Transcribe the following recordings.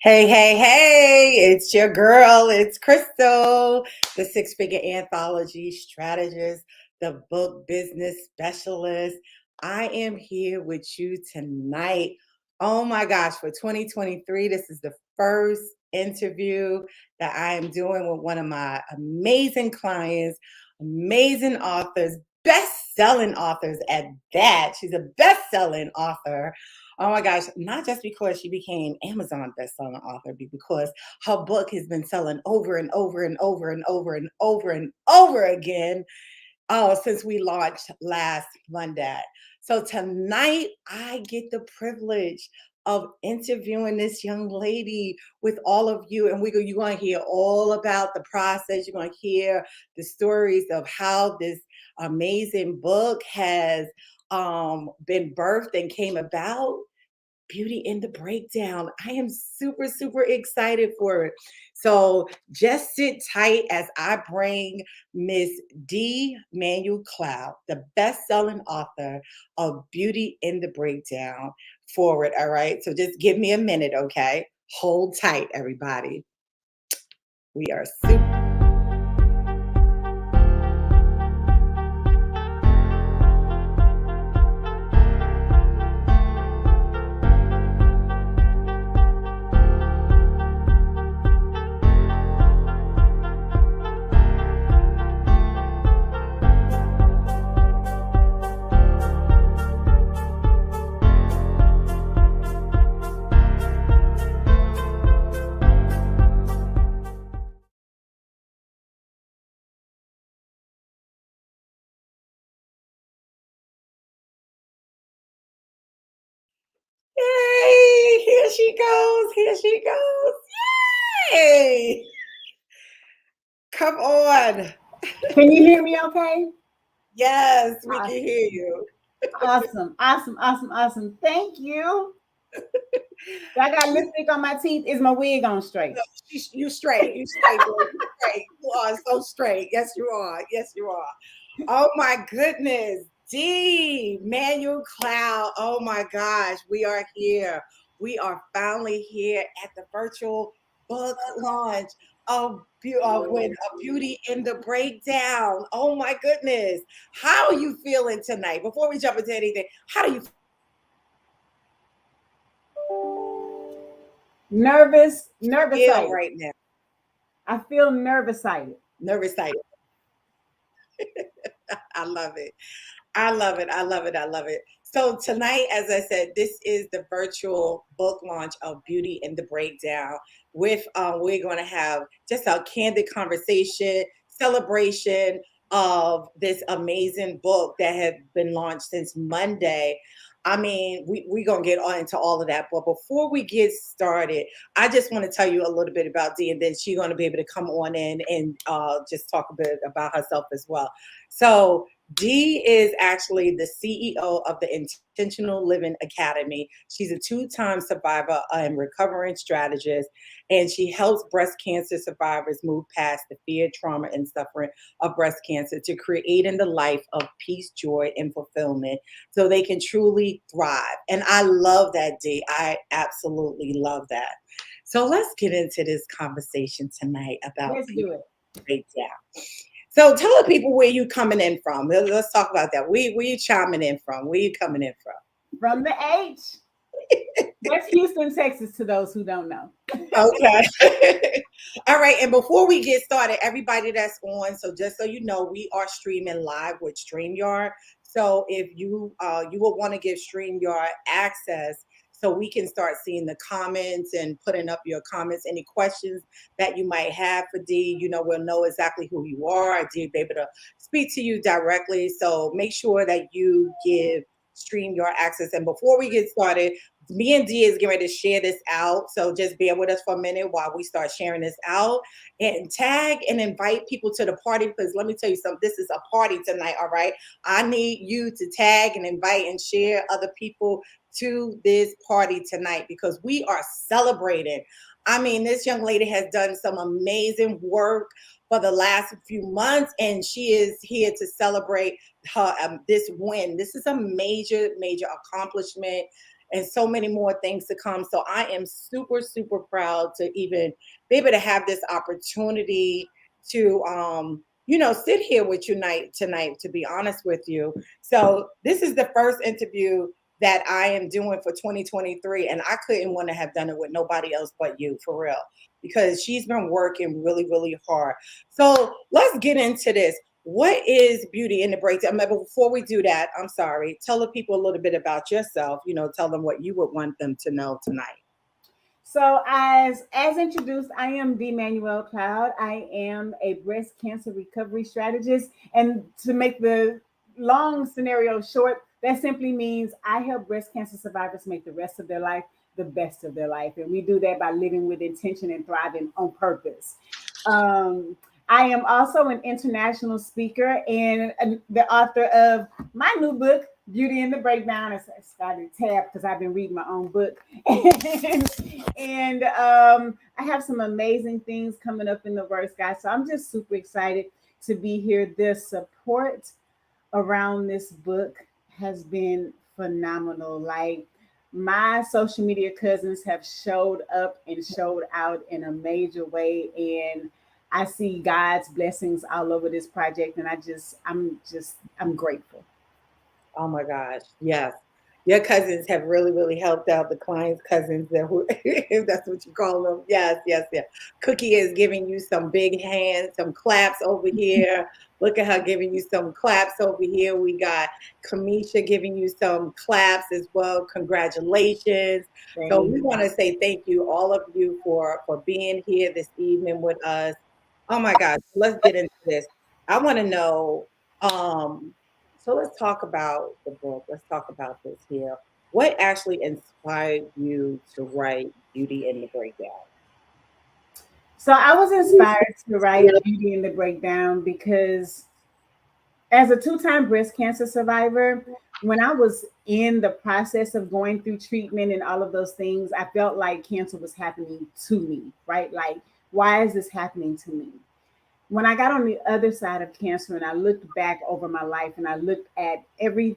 Hey, hey, hey, it's your girl. It's Crystal, the six figure anthology strategist, the book business specialist. I am here with you tonight. Oh my gosh, for 2023, this is the first interview that I am doing with one of my amazing clients, amazing authors, best selling authors at that. She's a best selling author. Oh my gosh, not just because she became Amazon bestselling author, but because her book has been selling over and over and over and over and over and over again since we launched last Monday. So tonight I get the privilege of interviewing this young lady with all of you. And you're going to hear all about the process. You're going to hear the stories of how this amazing book has been birthed and came about. Beauty in the Breakdown. I am super, super excited for it. So just sit tight as I bring Miss D. Manuel Cloud, the best-selling author of Beauty in the Breakdown, forward. All right. So just give me a minute, okay? Hold tight, everybody. We are super. Yay! Here she goes. Here she goes. Yay! Come on. Can you hear me okay? Yes, we can hear you. Awesome. Thank you. I got lipstick on my teeth. Is my wig on straight? No, you straight. You straight, boy. You straight. You are so straight. Yes, you are. Yes, you are. Oh my goodness. D. Manuel Cloud. Oh my gosh. We are here. We are finally here at the virtual book launch of with a Beauty in the Breakdown. Oh my goodness. How are you feeling tonight? Before we jump into anything, how do you Nervous feel right now? I feel nervous. Nervous. I love it. I love it. I love it. I love it. So tonight, as I said, this is the virtual book launch of Beauty in the Breakdown. With we're going to have just a candid conversation, celebration of this amazing book that had been launched since Monday. I mean, we're going to get on into all of that. But before we get started, I just want to tell you a little bit about Dee, and then she's going to be able to come on in and just talk a bit about herself as well. So Dee is actually the CEO of the Intentional Living Academy. She's a two-time survivor and recovering strategist, and she helps breast cancer survivors move past the fear, trauma, and suffering of breast cancer to creating the life of peace, joy, and fulfillment so they can truly thrive. And I love that, Dee. I absolutely love that. So let's get into this conversation tonight about Let's do it. breakdown. So tell the people where you coming in from. Let's talk about that. Where you chiming in from? Where you coming in from? From the H. That's Houston, Texas, to those who don't know. Okay. All right. And before we get started, everybody that's on, so just so you know, we are streaming live with StreamYard. So if you will want to give StreamYard access so we can start seeing the comments and putting up your comments, any questions that you might have for Dee, we'll know exactly who you are. Dee will be able to speak to you directly. So make sure that you give StreamYard access. And before we get started, me and Dee is getting ready to share this out. So just bear with us for a minute while we start sharing this out and tag and invite people to the party. Because let me tell you something, this is a party tonight. All right. I need you to tag and invite and share other people to this party tonight because we are celebrating. I mean, this young lady has done some amazing work for the last few months, and she is here to celebrate her this win. This is a major, major accomplishment. and so many more things to come. So I am super, super proud to even be able to have this opportunity to sit here with you tonight, to be honest with you. So this is the first interview that I am doing for 2023, and I couldn't want to have done it with nobody else but you, for real, because she's been working really, really hard. So let's get into this. What is Beauty in the Breakdown? But before we do that, I'm sorry, tell the people a little bit about yourself. Tell them what you would want them to know tonight. So as introduced, I am Dee Manuel Cloud. I am a breast cancer recovery strategist. And to make the long scenario short, that simply means I help breast cancer survivors make the rest of their life the best of their life. And we do that by living with intention and thriving on purpose. Um, I am also an international speaker and the author of my new book, Beauty in the Breakdown. It's got a tab because I've been reading my own book. And I have some amazing things coming up in the works, guys. So I'm just super excited to be here. The support around this book has been phenomenal. Like, my social media cousins have showed up and showed out in a major way, and I see God's blessings all over this project, and I'm grateful. Oh my gosh, yes. Your cousins have really, really helped out the clients' cousins, if that's what you call them. Yes, yes, yes. Cookie is giving you some big hands, some claps over here. Look at her giving you some claps over here. We got Kamisha giving you some claps as well. Congratulations. So we want to say thank you, all of you, for being here this evening with us. Oh my gosh, let's get into this. I want to know, so let's talk about the book. Let's talk about this here. What actually inspired you to write Beauty in the Breakdown? So I was inspired to write Beauty in the Breakdown because as a two-time breast cancer survivor, when I was in the process of going through treatment and all of those things, I felt like cancer was happening to me, right? Like, why is this happening to me? When I got on the other side of cancer and I looked back over my life and I looked at every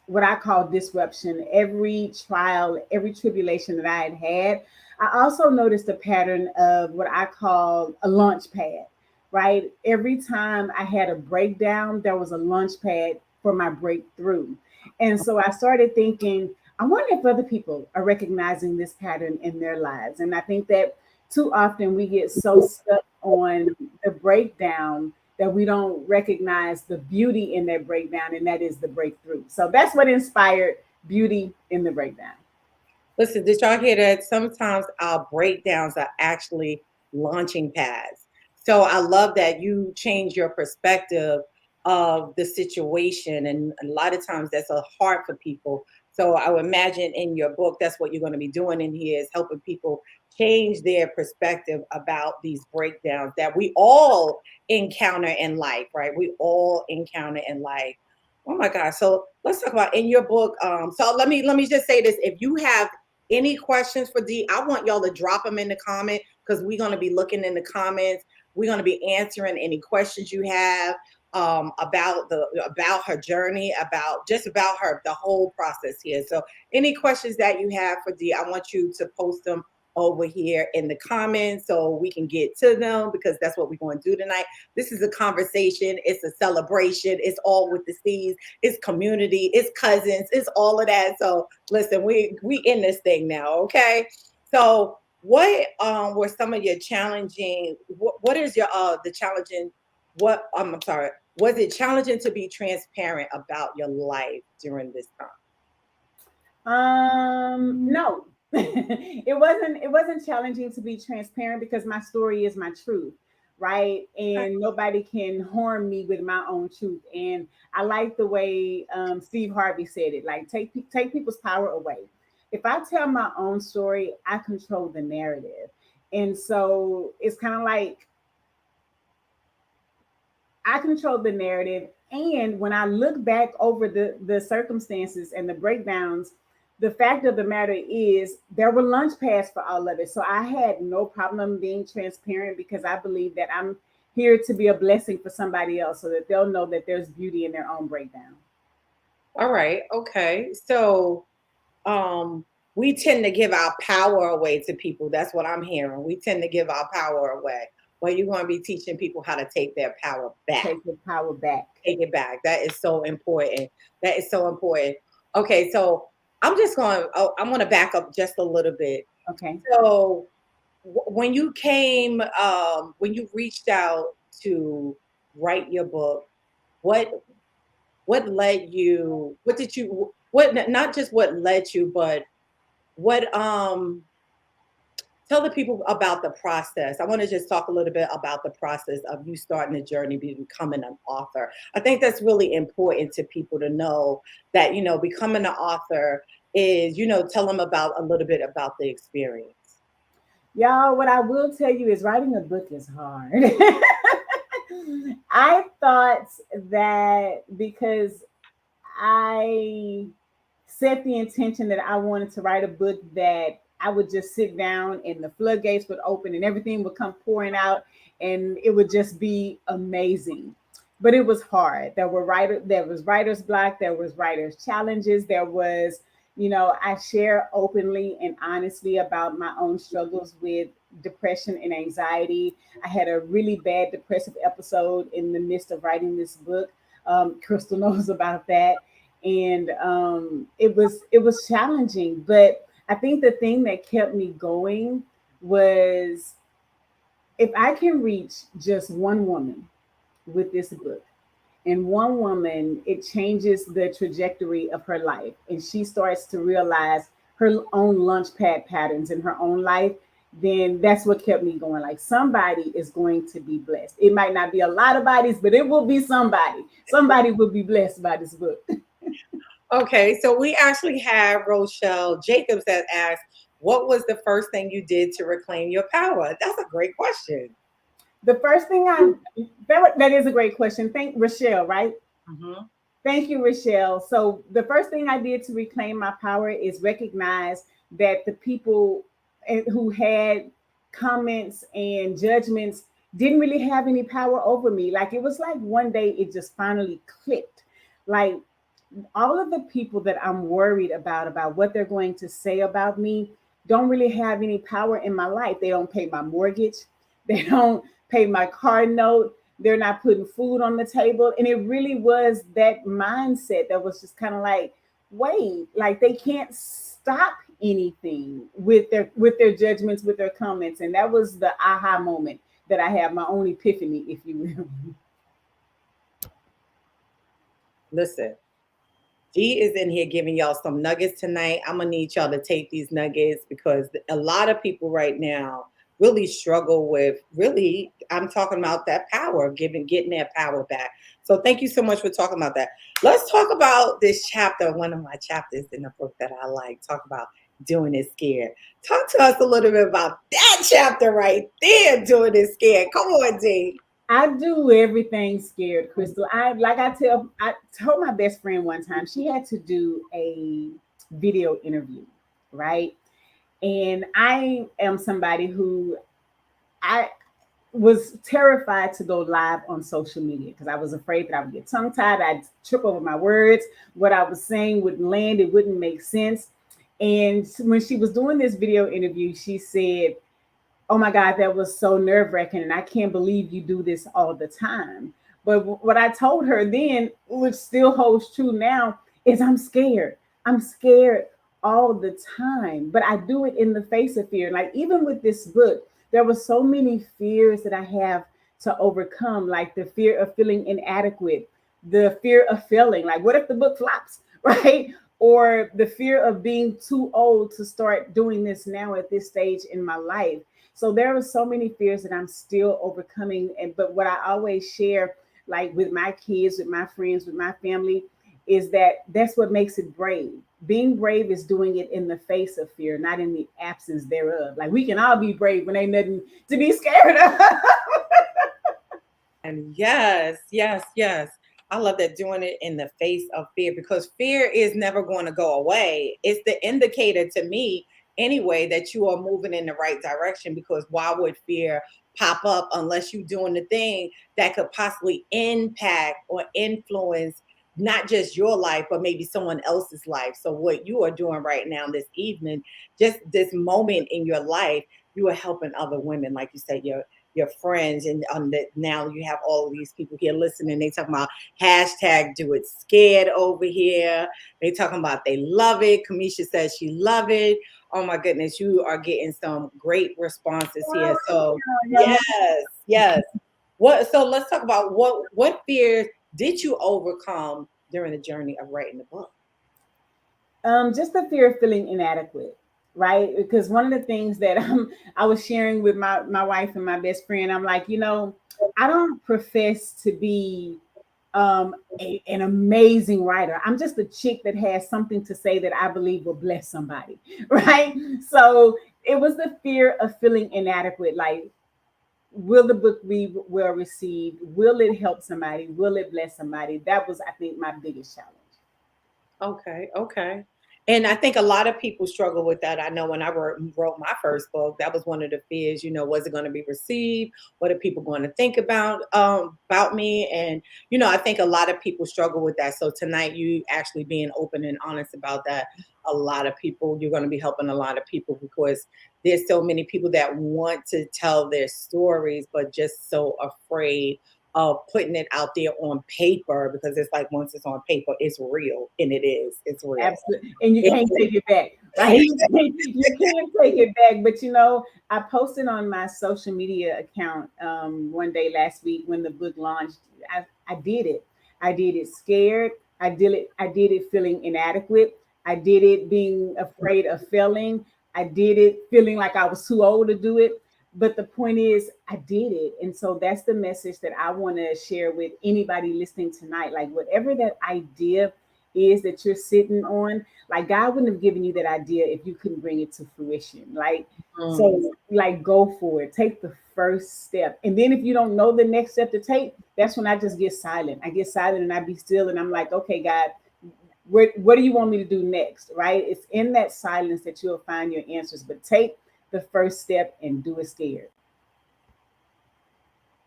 what I call disruption, every trial, every tribulation that I had had, I also noticed a pattern of what I call a launch pad, right? Every time I had a breakdown, there was a launch pad for my breakthrough. And so I started thinking, I wonder if other people are recognizing this pattern in their lives. And I think that too often we get so stuck on the breakdown that we don't recognize the beauty in their breakdown, and that is the breakthrough. So that's what inspired Beauty in the Breakdown. Listen, did y'all hear that? Sometimes our breakdowns are actually launching pads. So I love that you change your perspective of the situation. And a lot of times that's a hard for people. So I would imagine in your book, that's what you're going to be doing in here, is helping people change their perspective about these breakdowns that we all encounter in life, right? We all encounter in life. Oh my God. So let's talk about in your book. So let me just say this. If you have any questions for Dee, I want y'all to drop them in the comment, because we're going to be looking in the comments. We're going to be answering any questions you have about her journey, about her, the whole process here. So any questions that you have for Dee, I want you to post them over here in the comments so we can get to them, because that's what we're going to do tonight. This is a conversation. It's a celebration. It's all with the C's. It's community. It's cousins. It's all of that. So listen, we in this thing now, okay? So what were some of your challenging? What is your the challenging? What I'm sorry. Was it challenging to be transparent about your life during this time? No. It wasn't challenging to be transparent because my story is my truth, right? And nobody can harm me with my own truth. And I like the way Steve Harvey said it, like, take people's power away. If I tell my own story, I control the narrative. And so it's kind of like I control the narrative. And when I look back over the circumstances and the breakdowns, the fact of the matter is there were lunch pads for all of it. So I had no problem being transparent because I believe that I'm here to be a blessing for somebody else so that they'll know that there's beauty in their own breakdown. All right. Okay. So we tend to give our power away to people. That's what I'm hearing. We tend to give our power away. Well, you're going to be teaching people how to take their power back. Take the power back. Take it back. That is so important. That is so important. Okay, so I'm just going. Oh, I'm going to back up just a little bit. Okay. So when you came, when you reached out to write your book, what led you? What did you? What not just what led you, but what tell the people about the process. I want to just talk a little bit about the process of you starting the journey becoming an author. I think that's really important to people to know that, becoming an author is, tell them about a little bit about the experience. Y'all, what I will tell you is writing a book is hard. I thought that because I set the intention that I wanted to write a book that I would just sit down and the floodgates would open and everything would come pouring out and it would just be amazing. But it was hard. There was writer's block, there was writer's challenges, there was, I share openly and honestly about my own struggles with depression and anxiety. I had a really bad depressive episode in the midst of writing this book. Crystal knows about that, and it was challenging. But I think the thing that kept me going was if I can reach just one woman with this book, and one woman, it changes the trajectory of her life, and she starts to realize her own launch pad patterns in her own life, then that's what kept me going. Like somebody is going to be blessed. It might not be a lot of bodies, but it will be somebody. Somebody will be blessed by this book. Okay, so we actually have Rochelle Jacobs that asked, what was the first thing you did to reclaim your power? That's a great question. The first thing that is a great question. Thank Rochelle, right? Mm-hmm. Thank you, Rochelle. So the first thing I did to reclaim my power is recognize that the people who had comments and judgments didn't really have any power over me. Like it was like one day it just finally clicked. Like all of the people that I'm worried about what they're going to say about me don't really have any power in my life. They don't pay my mortgage. They don't pay my car note. They're not putting food on the table. And it really was that mindset that was just kind of like, wait, like they can't stop anything with their judgments, with their comments. And that was the aha moment that I have, my own epiphany, if you will. Listen, Dee is in here giving y'all some nuggets tonight. I'm gonna need y'all to take these nuggets because a lot of people right now really struggle with I'm talking about that power, getting that power back. So thank you so much for talking about that. Let's talk about this chapter, one of my chapters in the book that I like. Talk about doing it scared. Talk to us a little bit about that chapter right there, doing it scared. Come on, Dee. I do everything scared, Crystal. I told my best friend one time she had to do a video interview, right? And I am somebody who I was terrified to go live on social media because I was afraid that I would get tongue tied, I'd trip over my words, what I was saying wouldn't land, it wouldn't make sense. And when she was doing this video interview, she said, "Oh my God, that was so nerve wracking. And I can't believe you do this all the time." But what I told her then, which still holds true now, is I'm scared. I'm scared all the time, but I do it in the face of fear. Like even with this book, there were so many fears that I have to overcome, like the fear of feeling inadequate, the fear of failing. Like, what if the book flops, right? Or the fear of being too old to start doing this now at this stage in my life. So there are so many fears that I'm still overcoming. But what I always share, like with my kids, with my friends, with my family, is that that's what makes it brave. Being brave is doing it in the face of fear, not in the absence thereof. Like we can all be brave when ain't nothing to be scared of. And yes, yes, yes. I love that, doing it in the face of fear, because fear is never going to go away. It's the indicator to me anyway that you are moving in the right direction, because why would fear pop up unless you're doing the thing that could possibly impact or influence not just your life, but maybe someone else's life. So what you are doing right now this evening, just this moment in your life, you are helping other women, like you said, your friends, and now you have all of these people here listening. They talking about hashtag do it scared over here. They talking about they love it. Kamisha says she love it. Oh my goodness, you are getting some great responses here. So yes, yes. What? So let's talk about what fears did you overcome during the journey of writing the book? Just the fear of feeling inadequate, right? Because one of the things that I was sharing with my wife and my best friend, I'm like, I don't profess to be an amazing writer. I'm just a chick that has something to say that I believe will bless somebody, right? So it was the fear of feeling inadequate. Like, will the book be well received? Will it help somebody? Will it bless somebody? That was, I think, my biggest challenge. Okay, okay. And I think a lot of people struggle with that. I know when I wrote my first book, that was one of the fears. Was it going to be received? What are people going to think about me? And I think a lot of people struggle with that. So tonight, you actually being open and honest about that, a lot of people, you're going to be helping a lot of people, because there's so many people that want to tell their stories, but just so afraid of putting it out there on paper, because it's like once it's on paper, it's real, and it is. It's real. Absolutely. And you can't take it back, right? You can't take it back. But I posted on my social media account one day last week when the book launched. I did it. I did it scared. I did it feeling inadequate. I did it being afraid of failing. I did it feeling like I was too old to do it. But the point is, I did it. And so that's the message that I want to share with anybody listening tonight. Like, whatever that idea is that you're sitting on, like, God wouldn't have given you that idea if you couldn't bring it to fruition. Like, Mm. so, like, go for it. Take the first step. And then if you don't know the next step to take, that's when I just get silent. I get silent and I be still, and I'm like, okay, God, what do you want me to do next? Right? It's in that silence that you'll find your answers. But take the first step and do it scared.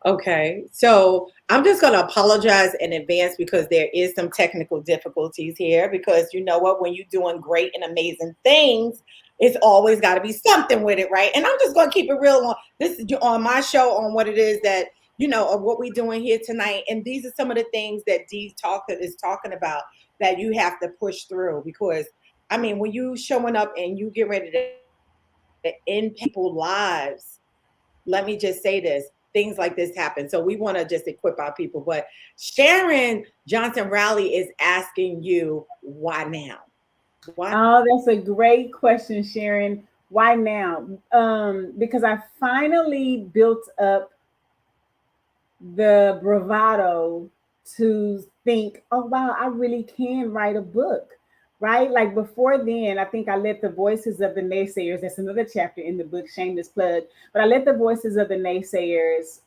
Okay, so I'm just going to apologize in advance because there is some technical difficulties here. Because you know what, when you're doing great and amazing things, it's always got to be something with it, right? And I'm just going to keep it real on this is on my show on what it is that of what we're doing here tonight. And these are some of the things that is talking about that you have to push through. Because I mean, when you showing up and you get ready to end people's lives, let me just say this, things like this happen. So we want to just equip our people. But Sharon Johnson Rowley is asking you, why now? Why? Oh, that's a great question, Sharon. Why now? Because I finally built up the bravado to think, oh wow, I really can write a book, right? Like, before then, I think I let the voices of the naysayers, that's another chapter in the book, shameless plug, but I let the voices of the naysayers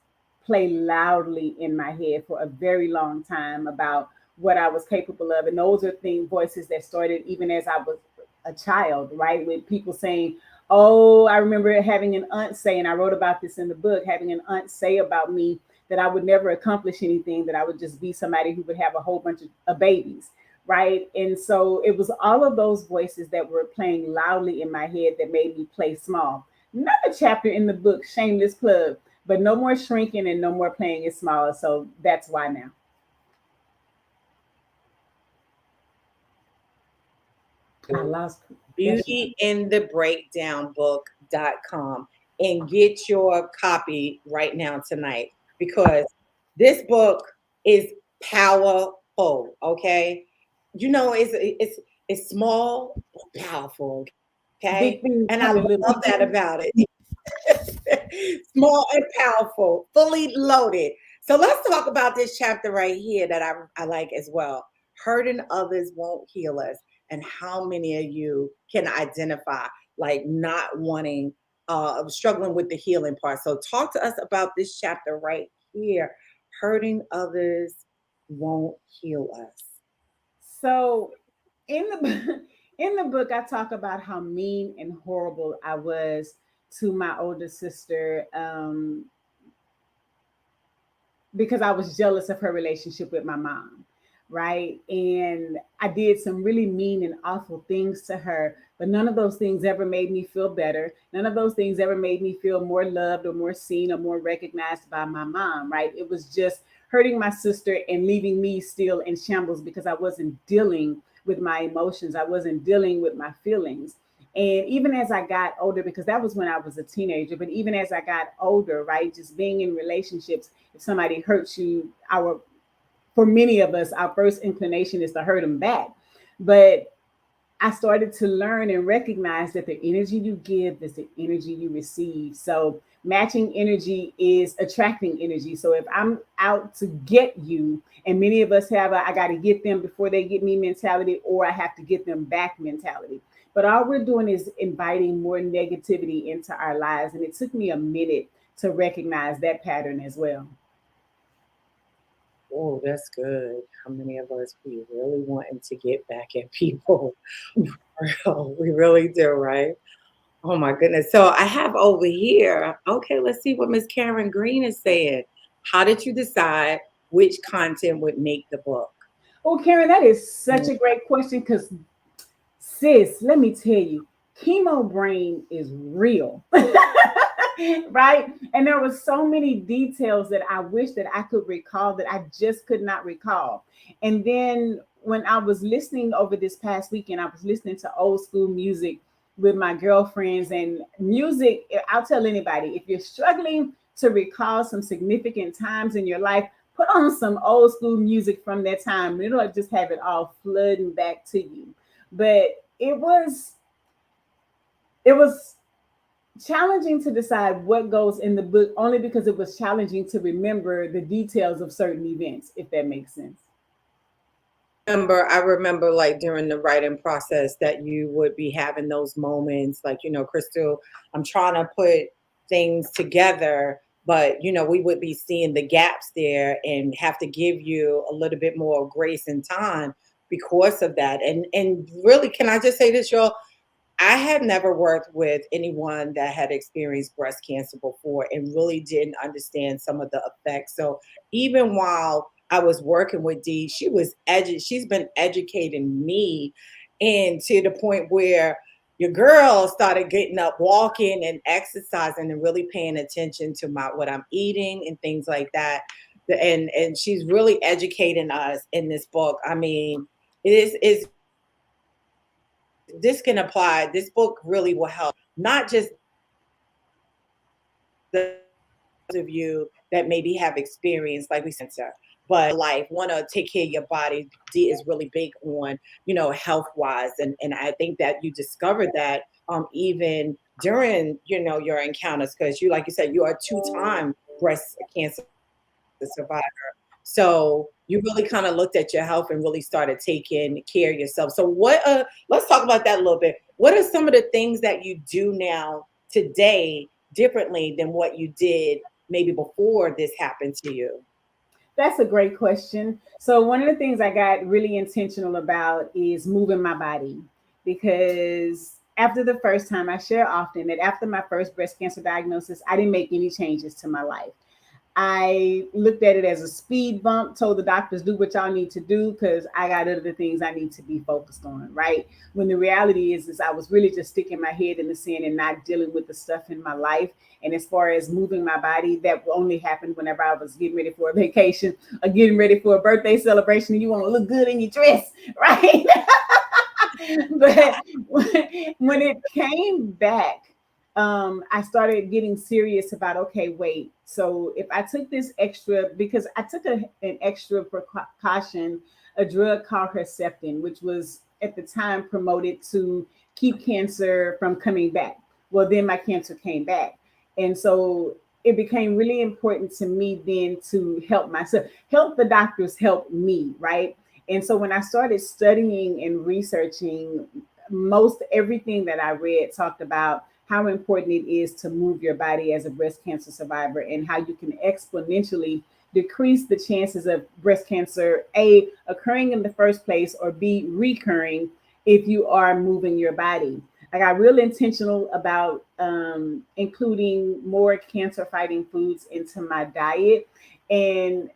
play loudly in my head for a very long time about what I was capable of. And those are voices that started even as I was a child, right? With people saying, oh, I remember having an aunt say, and I wrote about this in the book, having an aunt say about me that I would never accomplish anything, that I would just be somebody who would have a whole bunch of babies, right? And so it was all of those voices that were playing loudly in my head that made me play small. Another chapter in the book, shameless plug, but no more shrinking and no more playing it small. So that's why now. I lost. There she goes. Beautyinthebreakdownbook.com and get your copy right now tonight, because this book is powerful. Okay, it's small but powerful. Okay, Big things and I come in little love that pieces. about it. Small and powerful, fully loaded. So let's talk about this chapter right here that I like as well. Hurting others won't heal us. And how many of you can identify like not wanting, struggling with the healing part? So talk to us about this chapter right here. Hurting others won't heal us. So in the in the book, I talk about how mean and horrible I was to my older sister, because I was jealous of her relationship with my mom. right? And I did some really mean and awful things to her, but none of those things ever made me feel better. None of those things ever made me feel more loved or more seen or more recognized by my mom, right? It was just hurting my sister and leaving me still in shambles because I wasn't dealing with my emotions. I wasn't dealing with my feelings. And even as I got older, because that was when I was a teenager, but even as I got older, right, just being in relationships, if somebody hurts you, our for many of us, our first inclination is to hurt them back. But I started to learn and recognize that the energy you give is the energy you receive. So matching energy is attracting energy. So if I'm out to get you, and many of us have I got to get them before they get me mentality, or I have to get them back mentality. But all we're doing is inviting more negativity into our lives. And it took me a minute to recognize that pattern as well. Oh, that's good. How many of us we really wanting to get back at people? We really do, right? Oh my goodness. So I have over here, okay, let's see what Miss Karen Green is saying. How did you decide which content would make the book? Oh, Karen, that is such Mm. a great question because sis, let me tell you, chemo brain is real. Right? And there were so many details that I wish that I could recall that I just could not recall. And then when I was listening over this past weekend, I was listening to old school music with my girlfriends and music. I'll tell anybody if you're struggling to recall some significant times in your life, put on some old school music from that time. It'll just have it all flooding back to you. But it was challenging to decide what goes in the book only because it was challenging to remember the details of certain events, if that makes sense. I remember like during the writing process that you would be having those moments like, Crystal, I'm trying to put things together, but we would be seeing the gaps there and have to give you a little bit more grace and time because of that. And really, can I just say this, y'all? I had never worked with anyone that had experienced breast cancer before and really didn't understand some of the effects. So even while I was working with Dee, she's been educating me, and to the point where your girl started getting up, walking and exercising and really paying attention to my what I'm eating and things like that. And she's really educating us in this book. I mean, it is this can apply. This book really will help not just those of you that maybe have experience, like we said, sir, but life want to take care of your body. D is really big on health wise, and I think that you discovered that even during your encounters because you like you said you are a two-time breast cancer survivor. So you really kind of looked at your health and really started taking care of yourself. So let's talk about that a little bit. What are some of the things that you do now today differently than what you did maybe before this happened to you? That's a great question. So, one of the things I got really intentional about is moving my body because after the first time, I share often that after my first breast cancer diagnosis, I didn't make any changes to my life. I looked at it as a speed bump, told the doctors, do what y'all need to do because I got other things I need to be focused on, right? When the reality is I was really just sticking my head in the sand and not dealing with the stuff in my life. And as far as moving my body, that only happened whenever I was getting ready for a vacation or getting ready for a birthday celebration and you want to look good in your dress, right? But when it came back, I started getting serious about okay, wait. So if I took this extra, because I took an extra precaution, a drug called Herceptin, which was at the time promoted to keep cancer from coming back. Well, then my cancer came back, and so it became really important to me then to help myself, help the doctors, help me, right? And so when I started studying and researching, most everything that I read talked about how important it is to move your body as a breast cancer survivor and how you can exponentially decrease the chances of breast cancer, A, occurring in the first place, or B, recurring if you are moving your body. I got real intentional about including more cancer fighting foods into my diet. And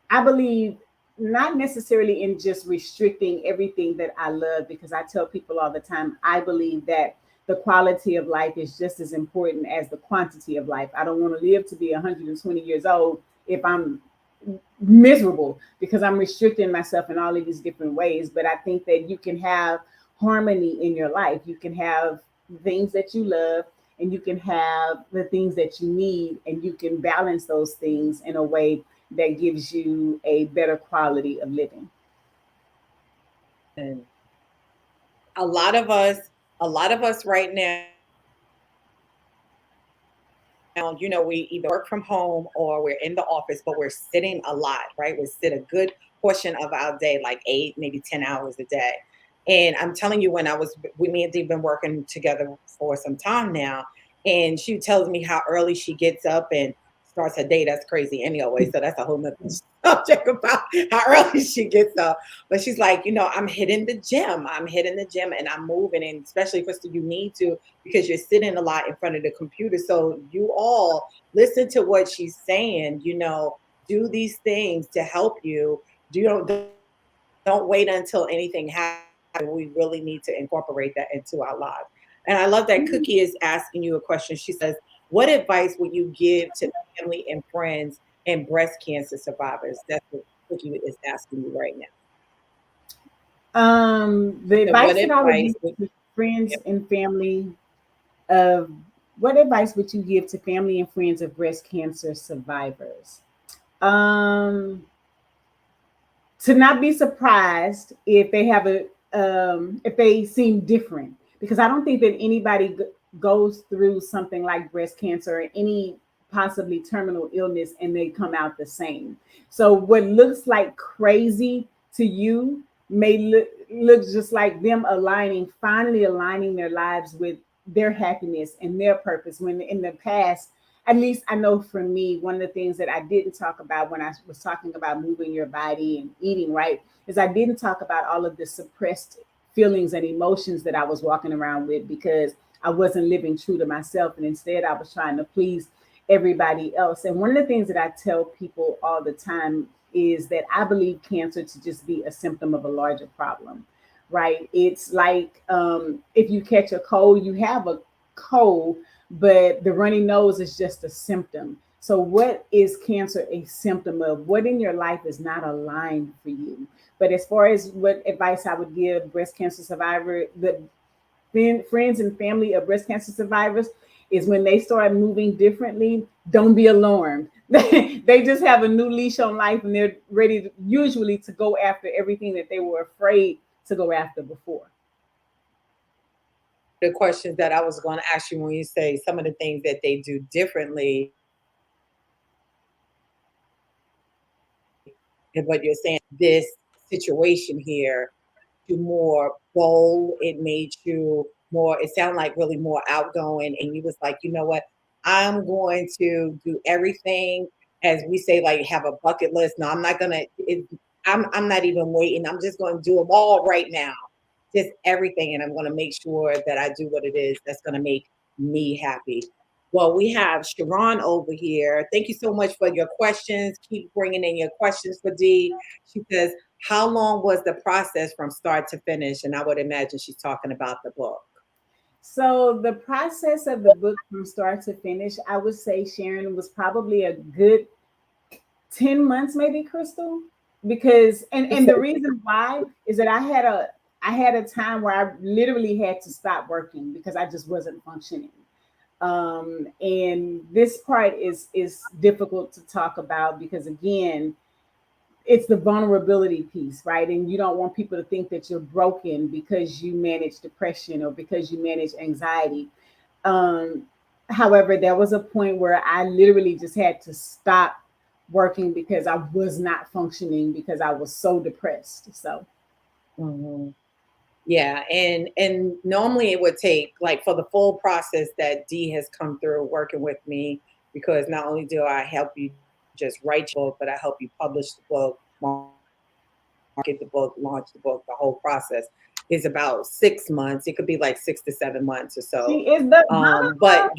I believe not necessarily in just restricting everything that I love, because I tell people all the time, I believe that the quality of life is just as important as the quantity of life. I don't want to live to be 120 years old if I'm miserable because I'm restricting myself in all of these different ways. But I think that you can have harmony in your life. You can have things that you love, and you can have the things that you need, and you can balance those things in a way that gives you a better quality of living. And a lot of us, a lot of us right now, we either work from home or we're in the office, but we're sitting a lot, right? We sit a good portion of our day, like 8, maybe 10 hours a day. And I'm telling you, when I was, we me and Dee been working together for some time now, and she tells me how early she gets up and starts her day. That's crazy anyway. So that's a whole nother subject about how early she gets up. But she's like, I'm hitting the gym. I'm hitting the gym and I'm moving. And especially if you need to, because you're sitting a lot in front of the computer. So you all listen to what she's saying, do these things to help you. Do you don't wait until anything happens. We really need to incorporate that into our lives. And I love that Mhm. Cookie is asking you a question. She says, what advice would you give to family and friends and breast cancer survivors? That's what Cookie is asking you right now. The So what advice that I would advice give would to friends yep. and family of what advice would you give to family and friends of breast cancer survivors? Um, to not be surprised if they have a if they seem different, because I don't think that anybody goes through something like breast cancer or any possibly terminal illness and they come out the same. So what looks like crazy to you may look just like them aligning, finally aligning their lives with their happiness and their purpose, when in the past, at least I know for me, one of the things that I didn't talk about when I was talking about moving your body and eating right is I didn't talk about all of the suppressed feelings and emotions that I was walking around with, because I wasn't living true to myself. And instead, I was trying to please everybody else. And one of the things that I tell people all the time is that I believe cancer to just be a symptom of a larger problem, right? It's like if you catch a cold, you have a cold, but the runny nose is just a symptom. So, what is cancer a symptom of? What in your life is not aligned for you? But as far as what advice I would give breast cancer survivor, the friends and family of breast cancer survivors, is when they start moving differently, don't be alarmed. They just have a new leash on life and they're ready to, usually, to go after everything that they were afraid to go after before. The questions that I was going to ask you when you say some of the things that they do differently, and what you're saying, this situation here you more bold. It made you more, it sounded like really more outgoing. And you was like, you know what? I'm going to do everything, as we say, like have a bucket list. No, I'm not gonna I'm not even waiting. I'm just gonna do them all right now. Just everything. And I'm gonna make sure that I do what it is that's gonna make me happy. Well, we have Sharon over here. Thank you so much for your questions. Keep bringing in your questions for Dee. She says, how long was the process from start to finish? And I would imagine she's talking about the book. So the process of the book from start to finish, I would say, Sharon, was probably a good 10 months, maybe, Crystal. Because and the reason why is that I had a time where I literally had to stop working because I just wasn't functioning. And this part is difficult to talk about because, again, it's the vulnerability piece, right? And you don't want people to think that you're broken because you manage depression or because you manage anxiety. Um, However, there was a point where I literally just had to stop working because I was not functioning because I was so depressed. So, Mhm. Yeah, and normally it would take like for the full process that Dee has come through working with me, because not only do I help you just write your book, but I help you publish the book, market the book, launch the book. The whole process is about 6 months. It could be like 6 to 7 months or so. she is the But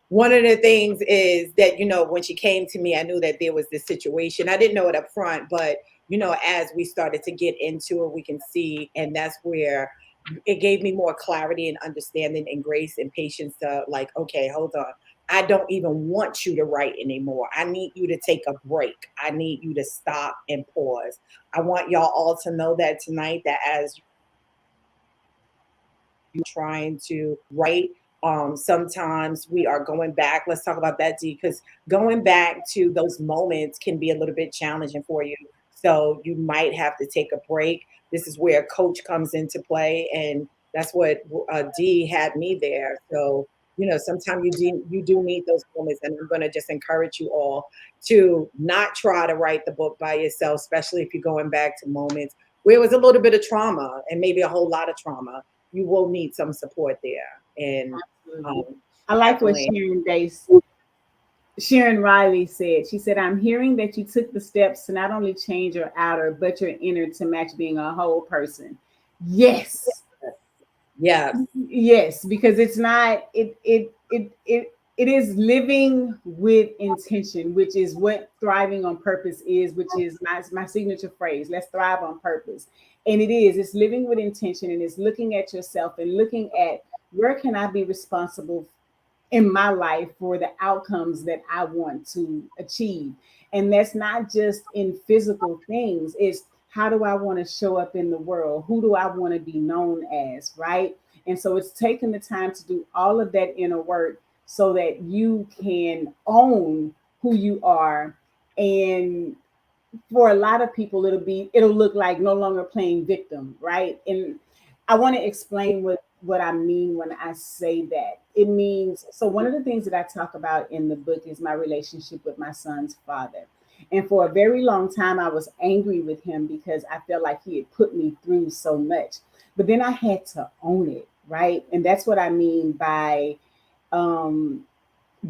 but one of the things is that, when she came to me, I knew that there was this situation. I didn't know it up front, but, as we started to get into it, we can see, and that's where it gave me more clarity and understanding and grace and patience to, like, okay, hold on. I don't even want you to write anymore. I need you to take a break. I need you to stop and pause. I want y'all all to know that tonight, that as trying to write. Sometimes we are going back. Let's talk about that, D, because going back to those moments can be a little bit challenging for you. So you might have to take a break. This is where coach comes into play, and that's what D had me there. So sometimes you do need those moments, and I'm going to just encourage you all to not try to write the book by yourself, especially if you're going back to moments where it was a little bit of trauma and maybe a whole lot of trauma. You will need some support there. And Absolutely. um, I like what definitely, Sharon Riley said. She said, I'm hearing that you took the steps to not only change your outer, but your inner to match being a whole person. Yes. yes, Yes, because it's not it is living with intention, which is what thriving on purpose is, which is my signature phrase. Let's thrive on purpose. And it's living with intention, and it's looking at yourself and looking at where can I be responsible in my life for the outcomes that I want to achieve. And that's not just in physical things, it's how do I want to show up in the world? Who do I want to be known as? Right. And so it's taking the time to do all of that inner work so that you can own who you are. And for a lot of people, it'll look like no longer playing victim, right? And I want to explain what I mean when I say that. It means, so one of the things that I talk about in the book is my relationship with my son's father. And for a very long time, I was angry with him because I felt like he had put me through so much. But then I had to own it, right? And that's what I mean by um,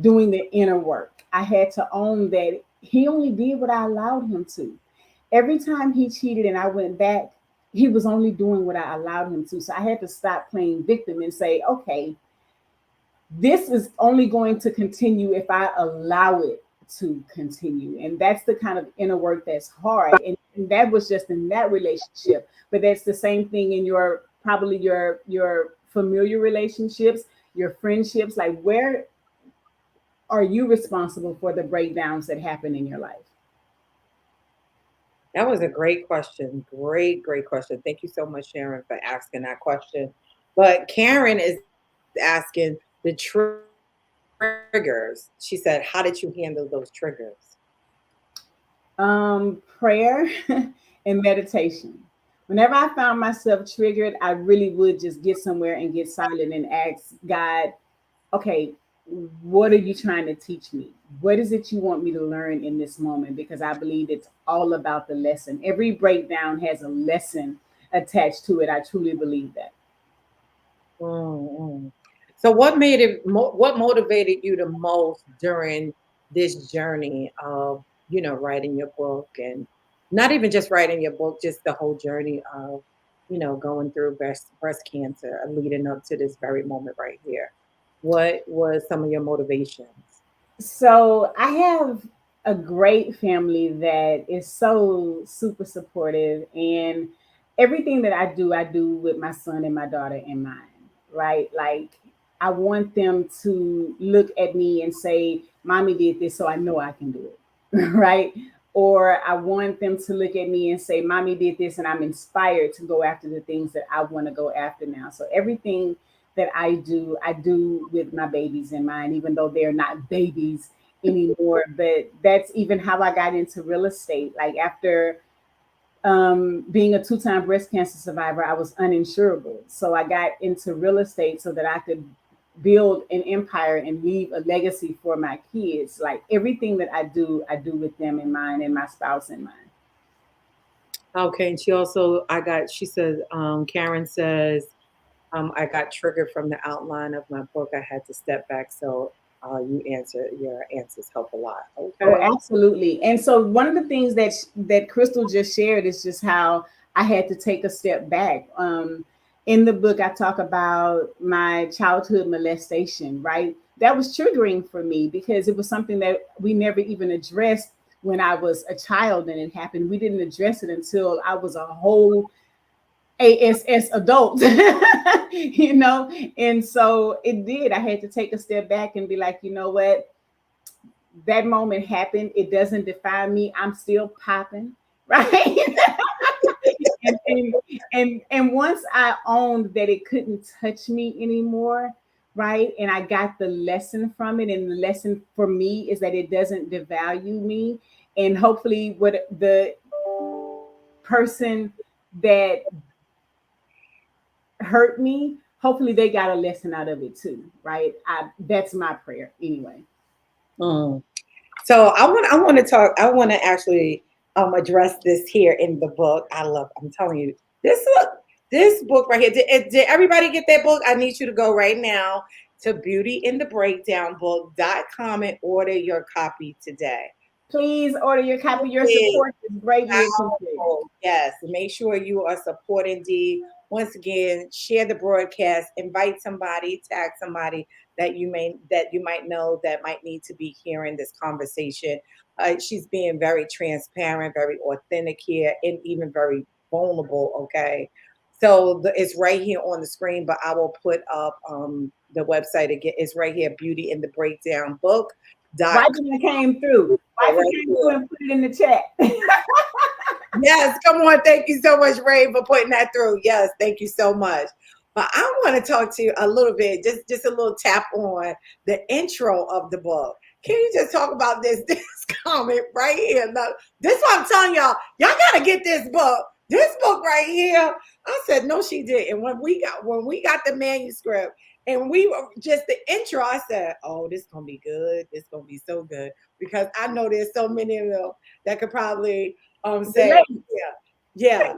doing the inner work. I had to own that he only did what I allowed him to. Every time he cheated and I went back, he was only doing what I allowed him to. So I had to stop playing victim and say, okay, this is only going to continue if I allow it to continue. And that's the kind of inner work that's hard. And that was just in that relationship. But that's the same thing in your probably your familiar relationships, your friendships. Like, where are you responsible for the breakdowns that happen in your life? that was a great question. Great, great question. Thank you so much, Sharon, for asking that question. But Karen is asking the triggers. She said, how did you handle those triggers? Prayer and meditation. Whenever I found myself triggered, I really would just get somewhere and get silent and ask God, okay, what are you trying to teach me? What is it you want me to learn in this moment? Because I believe it's all about the lesson. Every breakdown has a lesson attached to it. I truly believe that. Mm-hmm. So, what motivated you the most during this journey of, writing your book, and not even just writing your book, just the whole journey of, going through breast cancer and leading up to this very moment right here? What was some of your motivations? So I have a great family that is so super supportive, and everything that I do with my son and my daughter in mind, right? Like, I want them to look at me and say, "Mommy did this, so I know I can do it," right? Or I want them to look at me and say, "Mommy did this, and I'm inspired to go after the things that I want to go after now." So everything that I do with my babies in mind, even though they're not babies anymore. But that's even how I got into real estate. Like, after being a two-time breast cancer survivor, I was uninsurable. So I got into real estate so that I could build an empire and leave a legacy for my kids. Like, everything that I do with them in mind and my spouse in mind. Okay, and she says, Karen says, I got triggered from the outline of my book. I had to step back. So your answers help a lot. Oh, Okay. absolutely. And so one of the things that Crystal just shared is just how I had to take a step back. In the book, I talk about my childhood molestation, right? that was triggering for me because it was something that we never even addressed when I was a child and it happened. We didn't address it until I was a whole ASS adult, you know? And so it did. I had to take a step back and be like, you know what? That moment happened. It doesn't define me. I'm still popping, right? And once I owned that it couldn't touch me anymore, right? And I got the lesson from it, and the lesson for me is that it doesn't devalue me. And hopefully, what the person that hurt me, hopefully they got a lesson out of it too, right? That's my prayer anyway. Mm. So I want to talk. I want to actually address this here in the book. I'm telling you, this book right here. Did everybody get that book? I need you to go right now to beautyinthebreakdownbook.com and order your copy today. Please order your copy. Your support is greatly appreciated. Yes, make sure you are supporting Dee. Once again, share the broadcast, invite somebody, tag somebody that you might know that might need to be hearing this conversation. She's being very transparent, very authentic here, and even very vulnerable. Okay, so it's right here on the screen, but I will put up the website again. It's right here, Beauty in the Breakdown Book. Why didn't it came through? Why didn't it came through and put it in the chat? Yes, come on. Thank you so much, Ray, for putting that through. Yes, thank you so much. But I want to talk to you a little bit, just a little tap on the intro of the book. Can you just talk about this comment right here? Now, this is what I'm telling y'all. Y'all gotta get this book. This book right here. I said, no, she did. And when we got the manuscript and we were just the intro, I said, oh, this is gonna be good. This is gonna be so good. Because I know there's so many of them that could probably say, yeah.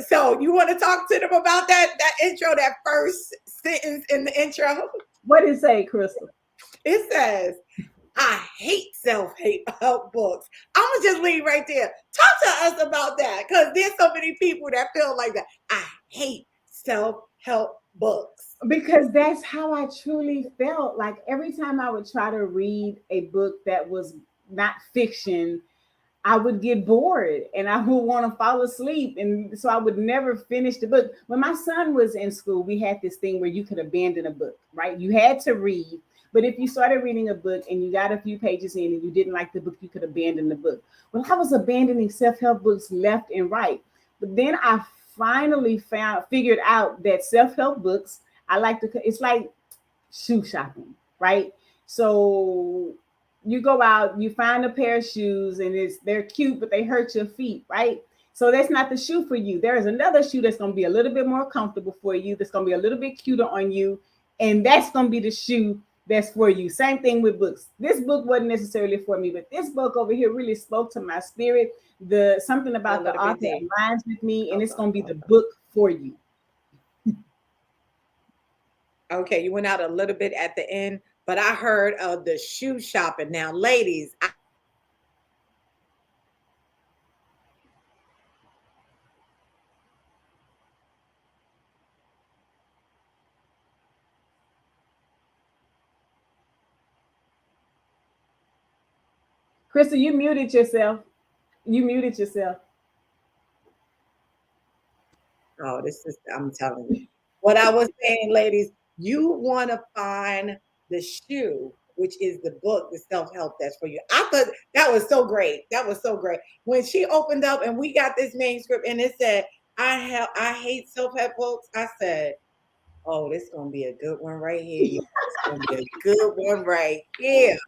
So you want to talk to them about that intro, that first sentence in the intro? What did it say, Crystal? It says, I hate self-help books. I'm gonna just leave right there. Talk to us about that, because there's so many people that feel like that. I hate self-help books. Because that's how I truly felt. Like every time I would try to read a book that was not fiction, I would get bored and I would want to fall asleep. And so I would never finish the book. When my son was in school, we had this thing where you could abandon a book, right? You had to read. But if you started reading a book and you got a few pages in and you didn't like the book, you could abandon the book. Well, I was abandoning self-help books left and right. But then I finally figured out that self-help books, it's like shoe shopping, right? So you go out, you find a pair of shoes, and they're cute, but they hurt your feet, right? So that's not the shoe for you. There is another shoe that's going to be a little bit more comfortable for you, that's going to be a little bit cuter on you, and that's going to be the shoe that's for you. Same thing with books. This book wasn't necessarily for me, but this book over here really spoke to my spirit. Something about the author aligns with me, and it's going to be the book for you. Okay, you went out a little bit at the end, but I heard of the shoe shopping. Now, ladies, Crystal, you muted yourself. Oh, I'm telling you. What I was saying, ladies, you want to find the shoe, which is the book, the self-help that's for you. I thought that was so great. That was so great. When she opened up and we got this manuscript and it said, I hate self-help books, I said, oh, this is going to be a good one right here. It's going to be a good one right here.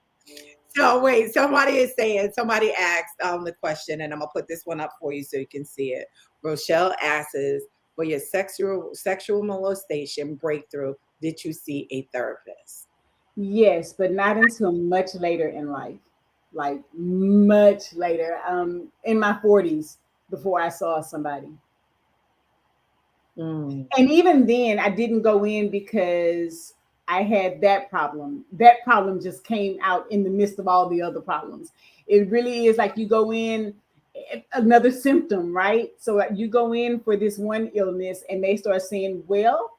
So wait, somebody asked the question, and I'm gonna put this one up for you so you can see it. Rochelle asks, for your sexual molestation breakthrough, did you see a therapist? Yes, but not until much later in life. Like much later. In my 40s before I saw somebody. And even then I didn't go in because I had that problem. That problem just came out in the midst of all the other problems. It really is like you go in, another symptom, right? So you go in for this one illness and they start saying, well,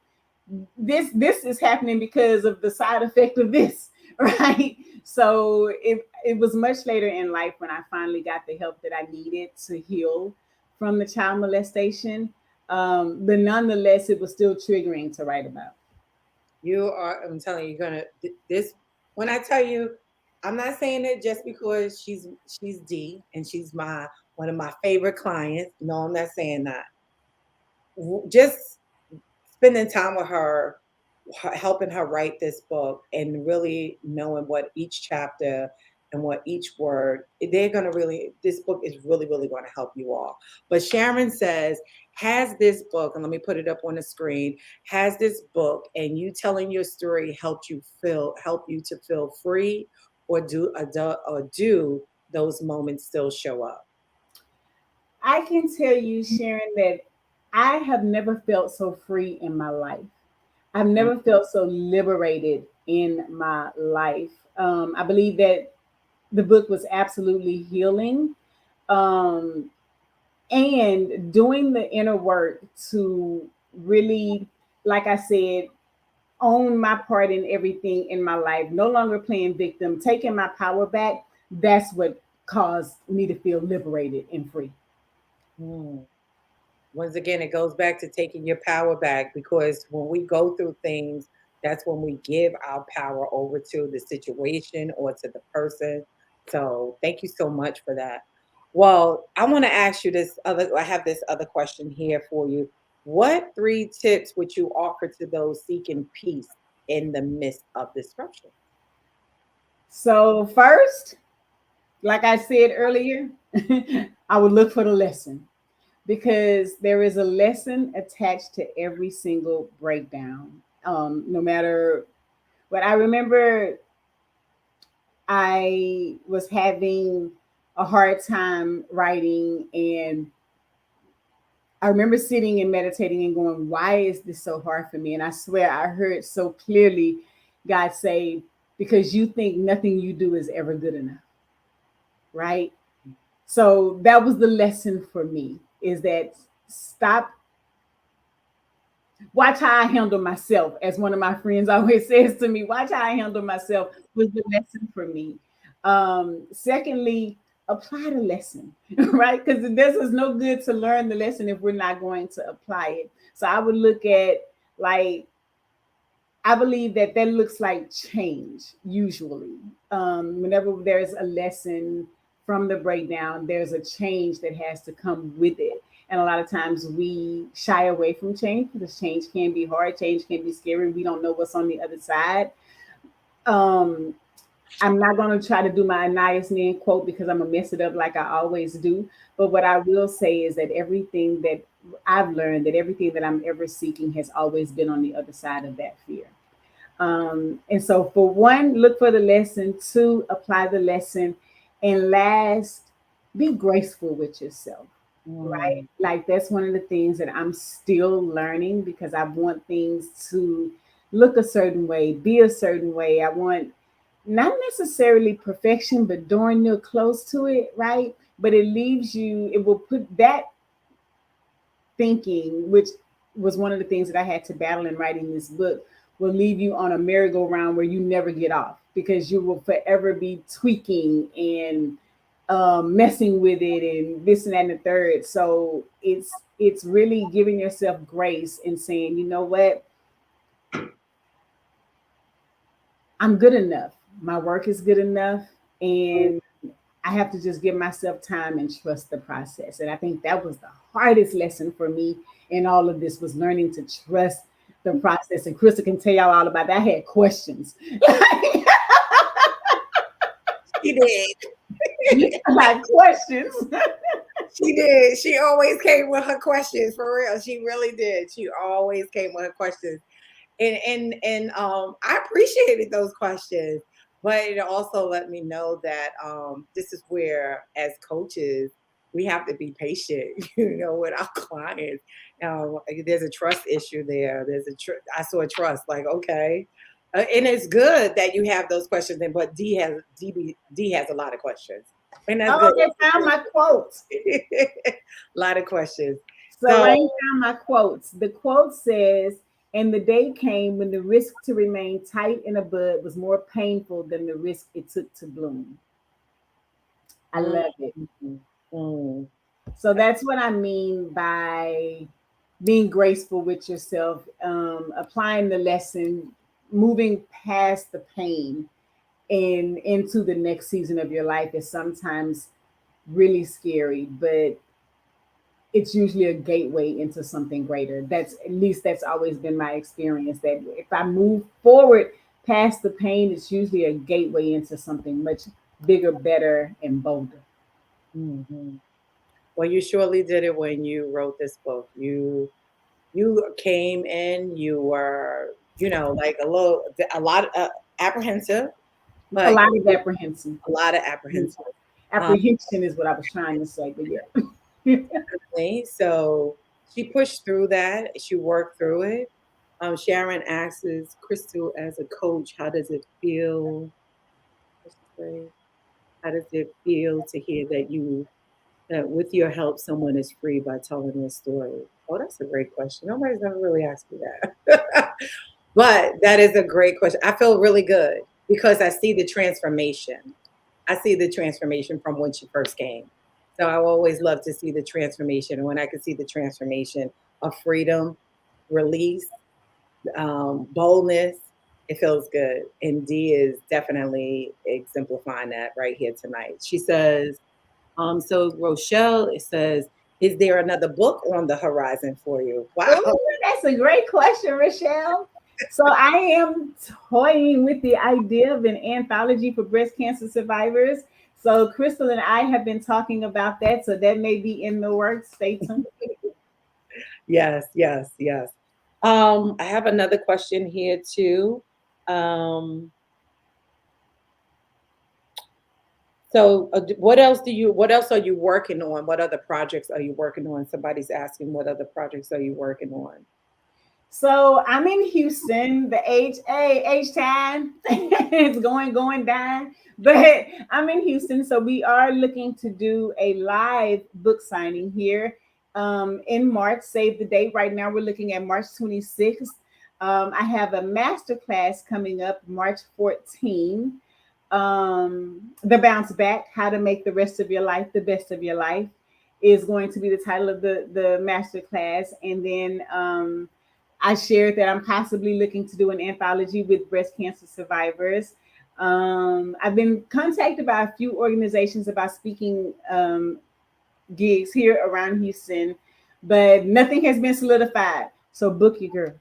this is happening because of the side effect of this, right? So it was much later in life when I finally got the help that I needed to heal from the child molestation. But nonetheless, it was still triggering to write about. You are, I'm telling you, you're gonna this when I tell you, I'm not saying it just because she's D and she's my one of my favorite clients. No, I'm not saying that. Just spending time with her, helping her write this book, and really knowing what each chapter and what each word they're going to really, this book is really, really going to help you all. But Sharon says, has this book, and let me put it up on the screen, has this book and you telling your story help you to feel free, or do those moments still show up? I can tell you, Sharon, that I have never felt so free in my life. I've Mm. never felt so liberated in my life. I believe that the book was absolutely healing. Um, and doing the inner work to really, like I said, own my part in everything in my life, no longer playing victim, taking my power back. That's what caused me to feel liberated and free. Mm. Once again, it goes back to taking your power back, because when we go through things, that's when we give our power over to the situation or to the person. So thank you so much for that. Well, I want to ask you I have this other question here for you. What three tips would you offer to those seeking peace in the midst of disruption? So, first, like I said earlier, I would look for the lesson because there is a lesson attached to every single breakdown. No matter what, I remember I was having a hard time writing, and I remember sitting and meditating and going, why is this so hard for me? And I swear I heard so clearly God say, because you think nothing you do is ever good enough, right? So that was the lesson for me, is that stop, watch how I handle myself. As one of my friends always says to me, watch how I handle myself was the lesson for me. Secondly, apply the lesson, right? Because this is no good to learn the lesson if we're not going to apply it. So I would look at, like, I believe that that looks like change usually. Whenever there's a lesson from the breakdown, there's a change that has to come with it. And a lot of times we shy away from change because change can be hard, change can be scary. We don't know what's on the other side. Um, I'm not going to try to do my Anais Nin quote because I'm going to mess it up like I always do. But what I will say is that everything that I've learned, that everything that I'm ever seeking has always been on the other side of that fear. And so, for one, look for the lesson. Two, apply the lesson. And last, be graceful with yourself, right? Mm. Like, that's one of the things that I'm still learning because I want things to look a certain way, be a certain way. I want not necessarily perfection, but darn near close to it, right? But it leaves you, it will put that thinking, which was one of the things that I had to battle in writing this book, will leave you on a merry-go-round where you never get off because you will forever be tweaking and messing with it and this and that and the third. So it's really giving yourself grace and saying, you know what, I'm good enough. My work is good enough, and I have to just give myself time and trust the process. And I think that was the hardest lesson for me in all of this was learning to trust the process. And Krista can tell y'all all about that. I had questions. She did. I had questions. She did. She always came with her questions, for real. She really did. She always came with her questions. And I appreciated those questions, but it also let me know that this is where, as coaches, we have to be patient, with our clients. There's a trust issue there. I saw a trust, like, okay. And it's good that you have those questions, but D has a lot of questions, and that's Oh, good. they found my quotes. A lot of questions. So So, Rain found my quotes. The quote says, And the day came when the risk to remain tight in a bud was more painful than the risk it took to bloom. I Mm, love it. mm, So that's what I mean by being graceful with yourself, applying the lesson, moving past the pain and into the next season of your life is sometimes really scary, but it's usually a gateway into something greater. That's at least that's always been my experience. That if I move forward past the pain, it's usually a gateway into something much bigger, better, and bolder. mhm. Well, you surely did it when you wrote this book. You came in, you were, like a lot apprehensive, A but lot of apprehension. a lot of apprehensive. Um, Apprehension is what I was trying to say, but yeah. so she pushed through that. She worked through it. Sharon asks Crystal, as a coach, how does it feel? What's she say? How does it feel to hear that with your help, someone is free by telling their story? Oh, that's a great question. Nobody's ever really asked me that. But that is a great question. I feel really good because I see the transformation. I see the transformation from when she first came. So I always love to see the transformation. And when I can see the transformation of freedom, release, boldness, it feels good. And Dee is definitely exemplifying that right here tonight. She says, so Rochelle, it says, is there another book on the horizon for you? Wow. Oh, that's a great question, Rochelle. So I am toying with the idea of an anthology for breast cancer survivors. So Crystal and I have been talking about that. So that may be in the works. Stay tuned. Yes, yes, yes. I have another question here too. Um, what else are you working on? What other projects are you working on? Somebody's asking what other projects are you working on? So I'm in Houston. The H time it's going down. But I'm in Houston, so we are looking to do a live book signing here in March. Save the date. Right now, we're looking at March 26th. I have a master class coming up March 14th. The Bounce Back: How to Make the Rest of Your Life the Best of Your Life is going to be the title of the master class, and then I shared that I'm possibly looking to do an anthology with breast cancer survivors. I've been contacted by a few organizations about speaking gigs here around Houston, but nothing has been solidified. So book your girl.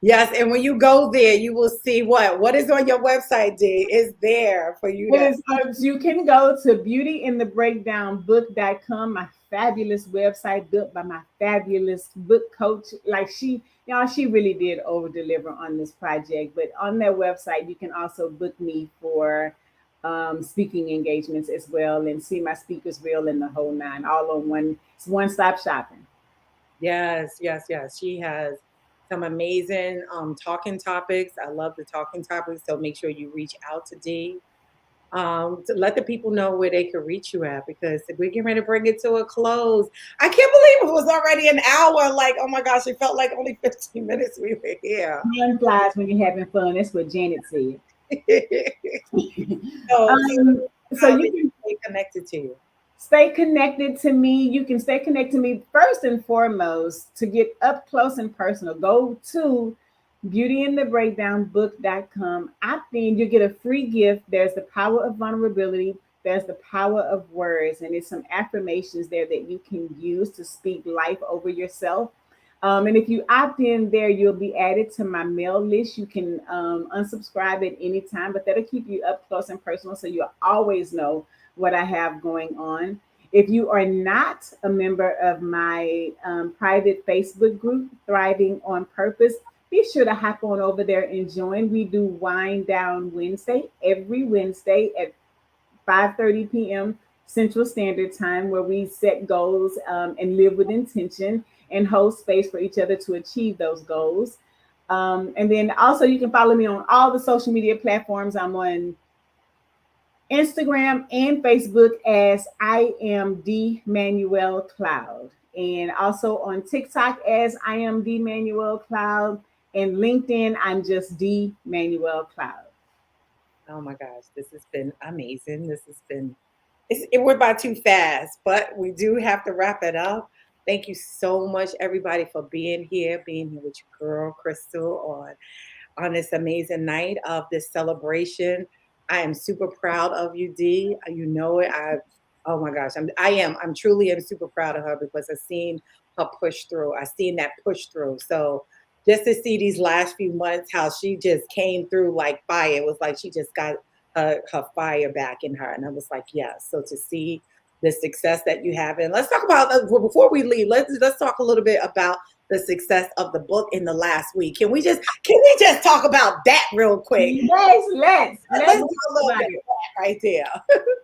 Yes, and when you go there, you will see what is on your website, Dee, is there for you to. You can go to beautyinthebreakdownbook.com, my fabulous website built by my fabulous book coach. Like she really did over deliver on this project. But on their website, you can also book me for speaking engagements as well and see my speakers reel in the whole nine, all on one stop shopping. Yes, yes, yes. She has some amazing talking topics. I love the talking topics. So make sure you reach out to Dee. To let the people know where they can reach you at because we're getting ready to bring it to a close. I can't believe it was already an hour. Like, oh my gosh, it felt like only 15 minutes we were here. Time flies when you're having fun. That's what Janet said. So So how you they can stay connected to you. stay connected to me. You can stay connected to me first and foremost to get up close and personal. Go to beautyinthebreakdownbook.com. Opt in, you get a free gift. There's the power of vulnerability. There's the power of words, and there's some affirmations there that you can use to speak life over yourself. And if you opt in there, you'll be added to my mail list. You can unsubscribe at any time, but that'll keep you up close and personal so you'll always know what I have going on. If you are not a member of my private Facebook group, Thriving on Purpose, be sure to hop on over there and join. We do Wind Down Wednesday every Wednesday at 5:30 p.m. Central Standard Time, where we set goals and live with intention and hold space for each other to achieve those goals. And then also, you can follow me on all the social media platforms. I'm on Instagram and Facebook as I am D Manuel Cloud. and also on TikTok as I am D Manuel Cloud, and LinkedIn I'm just D Manuel Cloud. Oh my gosh, this has been amazing. This has been it went by too fast, but we do have to wrap it up. Thank you so much, everybody, for being here with your girl Crystal on this amazing night of this celebration. I am super proud of you, D. You know it. Oh my gosh, I'm truly am super proud of her because I've seen her push through. I've seen that push through. So just to see these last few months, how she just came through like fire. It was like she just got her fire back in her. And I was like, yes. So to see the success that you have, and let's talk about before we leave. Let's talk a little bit about the success of the book in the last week. Can we just talk about that real quick? Yes, Let's let's do a little bit of that right there.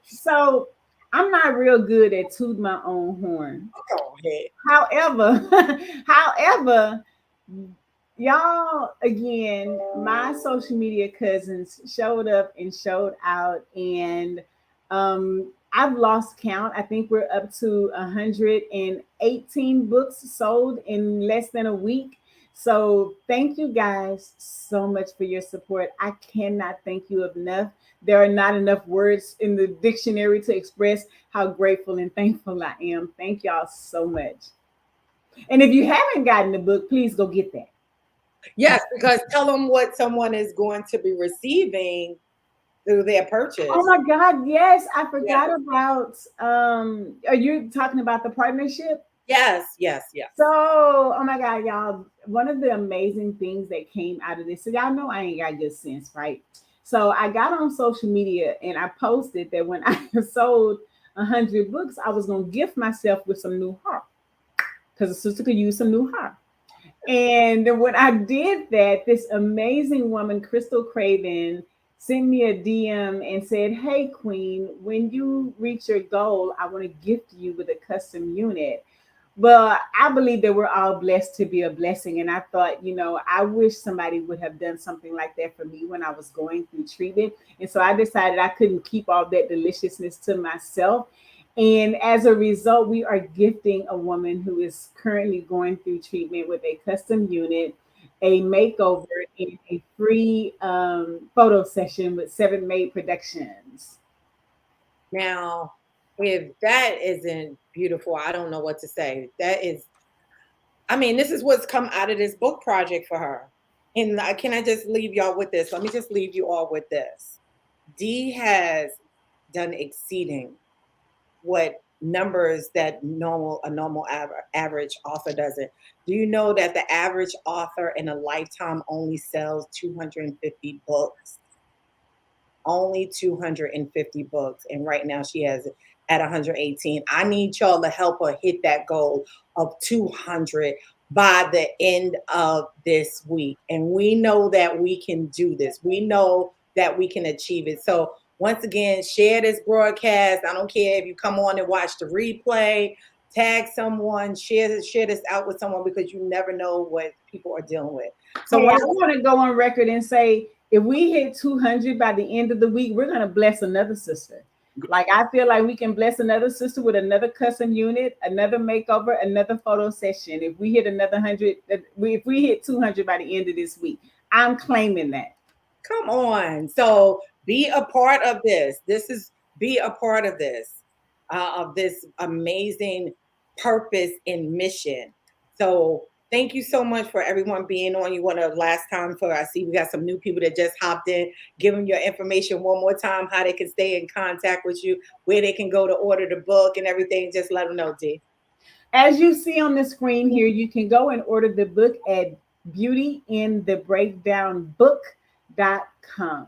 So I'm not real good at tooting my own horn. Go ahead. However, however, y'all, again, my social media cousins showed up and showed out, and I've lost count. I think we're up to 118 books sold in less than a week. So thank you guys so much for your support. I cannot thank you enough. There are not enough words in the dictionary to express how grateful and thankful I am. Thank y'all so much. And if you haven't gotten the book, please go get that. Yes, because tell them what someone is going to be receiving through their Oh purchase. my God, yes, I Yes, forgot about are you talking about the partnership? yes, yes, yes. So, oh my God, y'all, one of the amazing things that came out of this, so y'all know I ain't got good sense, right? So I got on social media and I posted that when I sold 100 books, I was gonna gift myself with some new harp because the sister could use some new harp. And when I did that, this amazing woman, Crystal Craven, sent me a DM and said, "Hey, Queen, when you reach your goal, I want to gift you with a custom unit." Well, I believe that we're all blessed to be a blessing. And I thought, I wish somebody would have done something like that for me when I was going through treatment. And so I decided I couldn't keep all that deliciousness to myself. And as a result, we are gifting a woman who is currently going through treatment with a custom unit, a makeover, and a free photo session with Seven Made Productions. Now, if that isn't beautiful, I don't know what to say. I mean, this is what's come out of this book project for her. And can I just leave y'all with this? Let me just leave you all with this. Dee has done exceeding what numbers that a normal average author doesn't. Do you know that the average author in a lifetime only sells 250 books? Only 250 books, and right now she has it at 118. I need y'all to help her hit that goal of 200 by the end of this week, and we know that we can do this. We know that we can achieve it. So once again, share this broadcast. I don't care if you come on and watch the replay, tag someone, share this out with someone, because you never know what people are dealing with. So Hey, I want to go on record and say, if we hit 200 by the end of the week, we're going to bless another sister. Like, I feel like we can bless another sister with another custom unit, another makeover, another photo session. If we hit another 100, if we hit 200 by the end of this week, I'm claiming that. come on. So be a part of this. Be a part of this amazing purpose and mission. So thank you so much for everyone being on. You want to last time for, I see we got some new people that just hopped in. Give them your information one more time, how they can stay in contact with you, where they can go to order the book and everything. Just let them know, D. As you see on the screen here, you can go and order the book at beautyinthebreakdownbook.com.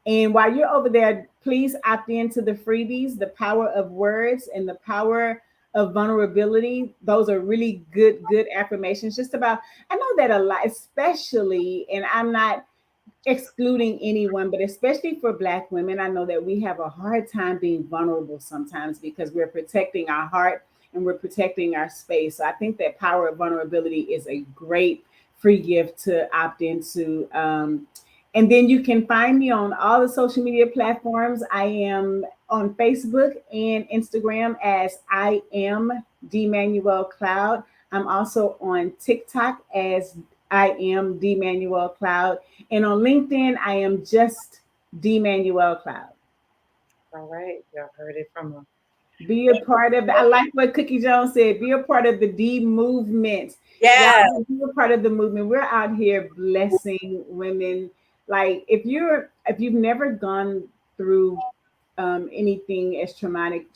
And while you're over there, please opt into the freebies, the power of words and the power of vulnerability. Those are really good affirmations. Just about, I know that a lot, especially, and I'm not excluding anyone, but especially for Black women, I know that we have a hard time being vulnerable sometimes because we're protecting our heart and we're protecting our space. So I think that power of vulnerability is a great free gift to opt into. And then you can find me on all the social media platforms. I am on Facebook and Instagram as I am D Manuel Cloud. I'm also on TikTok as I am D Manuel Cloud. And on LinkedIn, I am just D Manuel Cloud. All right. Y'all heard it from her. Be a part of I like what Cookie Jones said. Be a part of the D movement. Yeah. Y'all be a part of the movement. We're out here blessing women. Like if you've never gone through anything as traumatic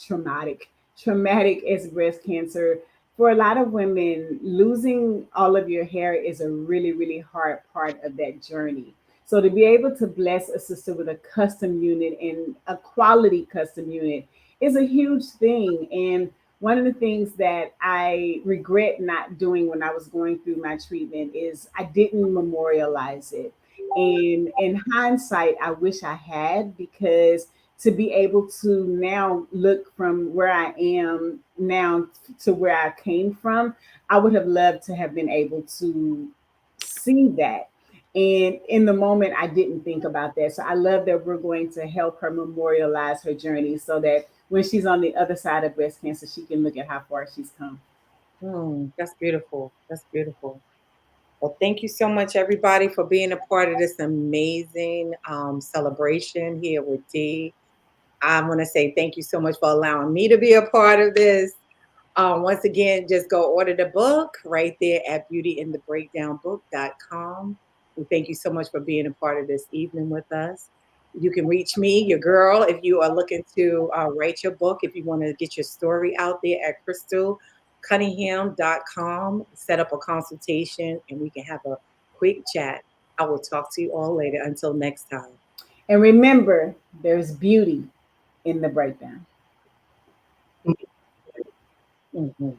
as breast cancer, for a lot of women, losing all of your hair is a really, really hard part of that journey. So to be able to bless a sister with a custom unit and a quality custom unit is a huge thing. And one of the things that I regret not doing when I was going through my treatment is I didn't memorialize it. And in hindsight, I wish I had, because to be able to now look from where I am now to where I came from, I would have loved to have been able to see that. And in the moment, I didn't think about that. So I love that we're going to help her memorialize her journey so that when she's on the other side of breast cancer, she can look at how far she's come. That's beautiful. That's beautiful. Well, thank you so much, everybody, for being a part of this amazing celebration here with Dee. I want to say thank you so much for allowing me to be a part of this. Once again, just go order the book right there at beautyinthebreakdownbook.com. And thank you so much for being a part of this evening with us. You can reach me, your girl, if you are looking to write your book, if you want to get your story out there at crystalcunningham.com. Set up a consultation and we can have a quick chat. I will talk to you all later. Until next time. And remember, there's beauty in the breakdown. Mm-hmm.